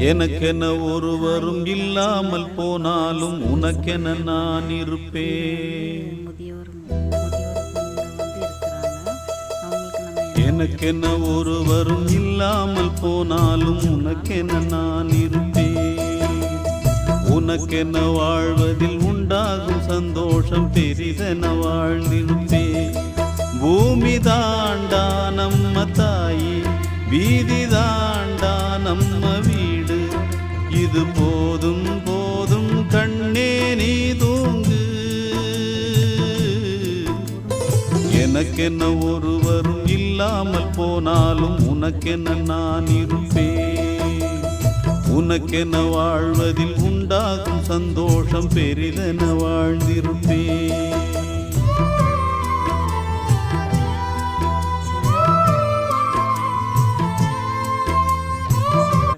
எனக்கென ஒருவரும் இல்லாமல் போனாலும் உனக்கென நான் இருப்பேன். எனக்கென ஒருவரும் இல்லாமல் போனாலும் உனக்கென நான் இருப்பேன். உனக்கென வாழ்வதில் உண்டாகும் சந்தோஷம் பெரிதென வாழ்ந்திருப்பேன். பூமி தாண்டா நம்ம தாயி, வீதி தாண்டா நம்ம வீடு. இது போதும் போதும் கண்ணே நீ தூங்கு. எனக்கென்ன ஒருவரும் இல்லாமல் போனாலும் உனக்கென்ன நான் இருப்பேன். உனக்கென்ன வாழ்வதில் உண்டாகும் சந்தோஷம் பெரிதென வாழ்ந்திருப்பேன்.